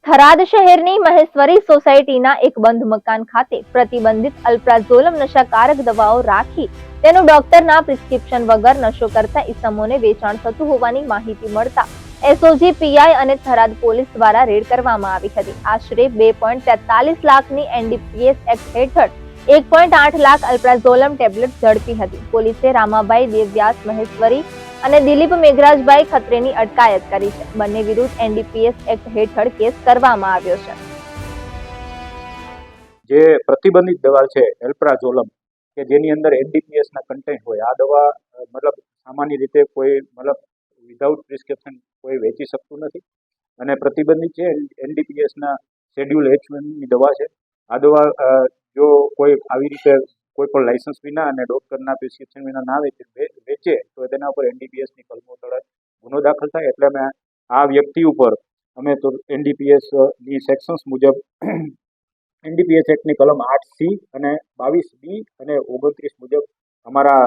થરાદ શહેરની મહેશ્વરી સોસાયટીના એક બંધ મકાન ખાતે પ્રતિબંધિત અલ્પ્રાઝોલમ નશાકારક દવાઓ રાખી તેનું ડોક્ટરના પ્રિસ્ક્રિપ્શન વગર નશો કરતા ઈસમોને વેચાણ થતું હોવાની માહિતી મળતા એસઓજી પીઆઈ અને થરાદ પોલીસ દ્વારા રેડ કરવામાં આવી હતી. આશરે 2.43 લાખની એનડીપીએસ એક્ટ હેઠળ 1.8 લાખ અલ્પ્રાઝોલમ ટેબ્લેટ ઝડપી હતી. પોલીસે રામાભાઈ દેવવ્યાસ મહેશ્વરી અને દિલીપ મેઘરાજભાઈ ખત્રેની અટકાયત કરી છે. બંને વિરુદ્ધ એનડીપીએસ એક્ટ હેઠળ કેસ કરવામાં આવ્યો છે. જે પ્રતિબંધિત દવા છે એલ્પ્રાઝોલમ કે જેની અંદર એનડીપીએસ ના કન્ટેન્ટ હોય, આ દવા મતલબ સામાન્ય રીતે કોઈ મતલબ વિધાઉટ પ્રિસ્ક્રિપ્શન કોઈ વેચી શકતું નથી અને પ્રતિબંધિત છે. એનડીપીએસ ના શેડ્યુલ H1 ની દવા છે. આ દવા જો કોઈ આવી રીતે કોઈ પણ લાયસન્સ વિના અને ડોક્ટરના પ્રિસ્ક્રિપ્શન વિના ના વેચે તો તેના ઉપર એનડીપીએસ ની કલમો તળે ગુનો દાખલ થાય. એટલે અમે આ વ્યક્તિ ઉપર અમે તો એનડીપીએસ ની સેક્શન્સ મુજબ એનડીપીએસ એક્ટની કલમ 8C અને 22B અને 29 મુજબ અમારા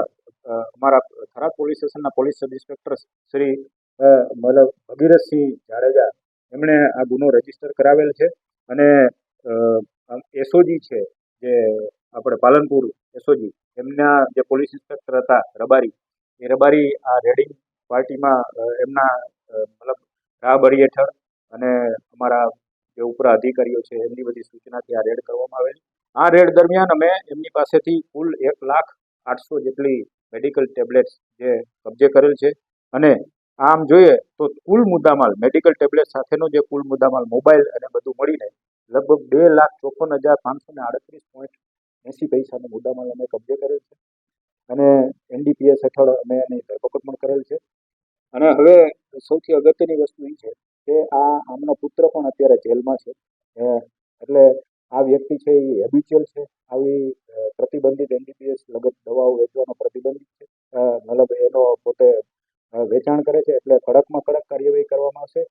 થરાદ પોલીસ સ્ટેશનના પોલીસ સબ ઇન્સ્પેક્ટર શ્રી મતલબ ભગીરથસિંહ જાડેજા એમણે આ ગુનો રજીસ્ટર કરાવેલ છે. અને એસઓજી છે જે આપણે પાલનપુર એસઓજી એમના જે પોલીસ ઇન્સ્પેક્ટર હતા રબારી આ રેડિંગ પાર્ટીમાં એમના મતલબ રાહબરી હેઠળ અને અમારા જે ઉપરા અધિકારીઓ છે એમની બધી સૂચનાથી આ રેડ કરવામાં આવેલી. આ રેડ દરમિયાન અમે એમની પાસેથી કુલ 1,08,000 જેટલી મેડિકલ ટેબ્લેટ્સ જે કબજે કરેલ છે. અને આમ જોઈએ તો કુલ મુદ્દામાલ મેડિકલ ટેબ્લેટ સાથેનો જે કુલ મુદ્દામાલ મોબાઈલ અને બધું મળીને લગભગ 2,54,538.80 પૈસાનો મુદ્દામાલ અમે કબજે કરેલ છે અને એનડીપીએસ હેઠળ અમે એની ધરપકડ પણ કરેલ છે. અને હવે સૌથી અગત્યની વસ્તુ એ છે કે આમનો પુત્ર પણ અત્યારે જેલમાં છે. એટલે આ વ્યક્તિ છે એ હેબિચ્યુઅલ છે, આવી પ્રતિબંધિત એનડીપીએસ લગત દવાઓ વેચવાનો પ્રતિબંધિત છે, મતલબ એનો પોતે વેચાણ કરે છે. એટલે કડકમાં કડક કાર્યવાહી કરવામાં આવશે.